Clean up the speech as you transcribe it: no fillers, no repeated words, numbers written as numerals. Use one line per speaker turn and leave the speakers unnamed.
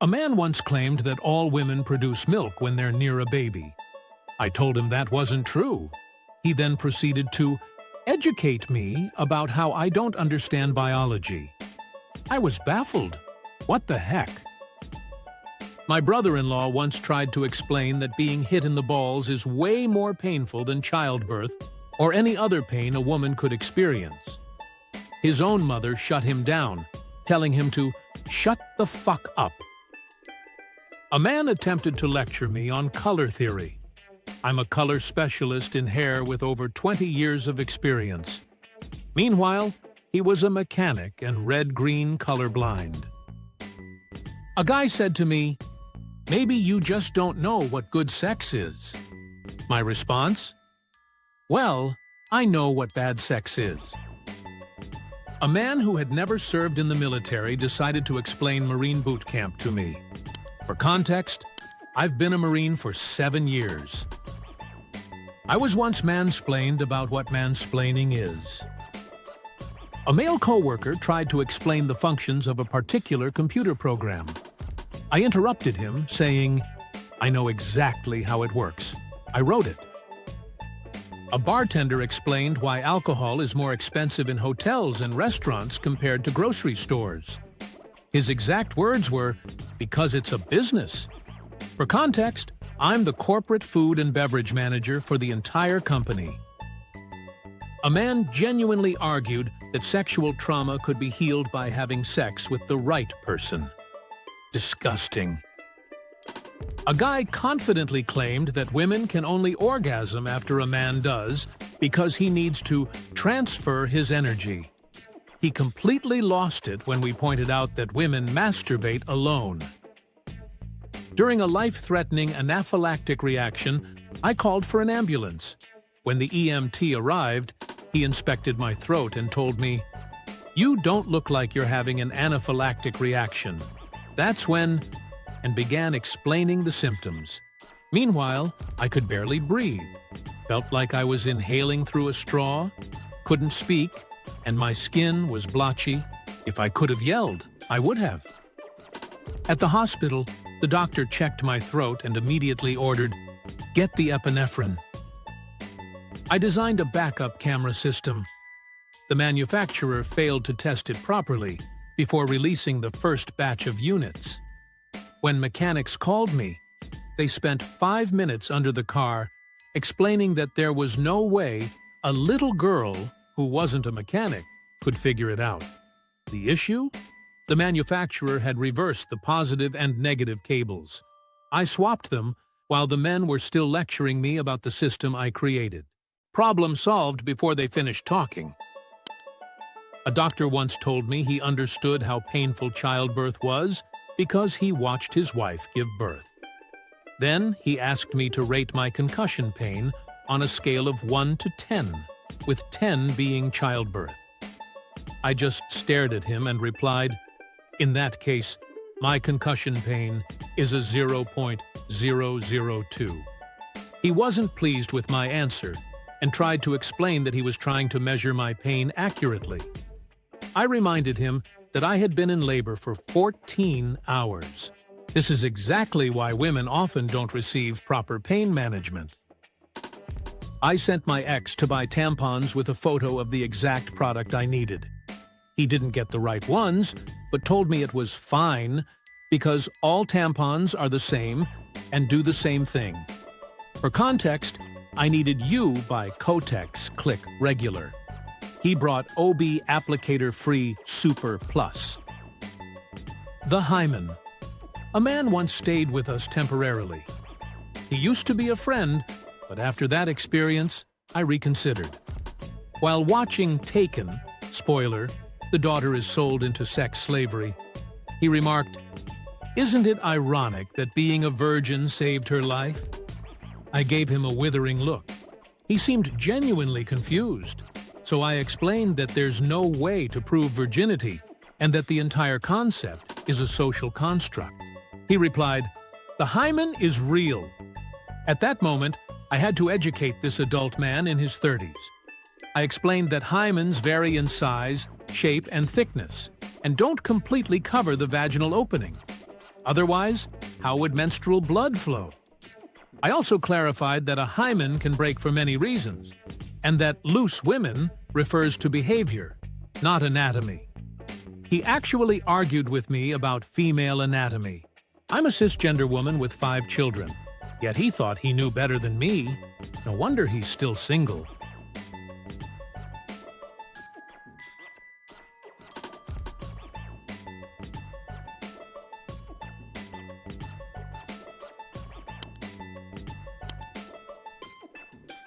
A man once claimed that all women produce milk when they're near a baby. I told him that wasn't true. He then proceeded to educate me about how I don't understand biology. I was baffled. What the heck? My brother-in-law once tried to explain that being hit in the balls is way more painful than childbirth or any other pain a woman could experience. His own mother shut him down, telling him to shut the fuck up. A man attempted to lecture me on color theory. I'm a color specialist in hair with over 20 years of experience. Meanwhile, he was a mechanic and red-green colorblind. A guy said to me, "Maybe you just don't know what good sex is." My response? Well, I know what bad sex is. A man who had never served in the military decided to explain Marine boot camp to me. For context, I've been a Marine for 7 years. I was once mansplained about what mansplaining is. A male coworker tried to explain the functions of a particular computer program. I interrupted him, saying, "I know exactly how it works. I wrote it." A bartender explained why alcohol is more expensive in hotels and restaurants compared to grocery stores. His exact words were, "Because it's a business." For context, I'm the corporate food and beverage manager for the entire company. A man genuinely argued that sexual trauma could be healed by having sex with the right person. Disgusting. A guy confidently claimed that women can only orgasm after a man does because he needs to transfer his energy. He completely lost it when we pointed out that women masturbate alone. During a life-threatening anaphylactic reaction, I called for an ambulance. When the EMT arrived, he inspected my throat and told me, "You don't look like you're having an anaphylactic reaction. That's when..." and began explaining the symptoms. Meanwhile, I could barely breathe, felt like I was inhaling through a straw, couldn't speak, and my skin was blotchy. If I could have yelled, I would have. At the hospital, the doctor checked my throat and immediately ordered, "Get the epinephrine." I designed a backup camera system. The manufacturer failed to test it properly before releasing the first batch of units. When mechanics called me, they spent 5 minutes under the car explaining that there was no way a little girl who wasn't a mechanic could figure it out. The issue? The manufacturer had reversed the positive and negative cables. I swapped them while the men were still lecturing me about the system I created. Problem solved before they finished talking. A doctor once told me he understood how painful childbirth was because he watched his wife give birth. Then he asked me to rate my concussion pain on a scale of 1 to 10, with 10 being childbirth. I just stared at him and replied, "In that case, my concussion pain is a 0.002. He wasn't pleased with my answer and tried to explain that he was trying to measure my pain accurately. I reminded him that I had been in labor for 14 hours. This is exactly why women often don't receive proper pain management. I sent my ex to buy tampons with a photo of the exact product I needed. He didn't get the right ones, but told me it was fine because all tampons are the same and do the same thing. For context, I needed You by Kotex Click Regular. He brought OB Applicator Free Super Plus. The hymen. A man once stayed with us temporarily. He used to be a friend, but after that experience, I reconsidered. While watching Taken, spoiler, the daughter is sold into sex slavery, he remarked, "Isn't it ironic that being a virgin saved her life?" I gave him a withering look. He seemed genuinely confused, so I explained that there's no way to prove virginity and that the entire concept is a social construct. He replied, "The hymen is real." At that moment, I had to educate this adult man in his 30s. I explained that hymens vary in size, shape, and thickness, and don't completely cover the vaginal opening. Otherwise, how would menstrual blood flow? I also clarified that a hymen can break for many reasons, and that loose women refers to behavior, not anatomy. He actually argued with me about female anatomy. I'm a cisgender woman with 5 children, yet he thought he knew better than me. No wonder he's still single.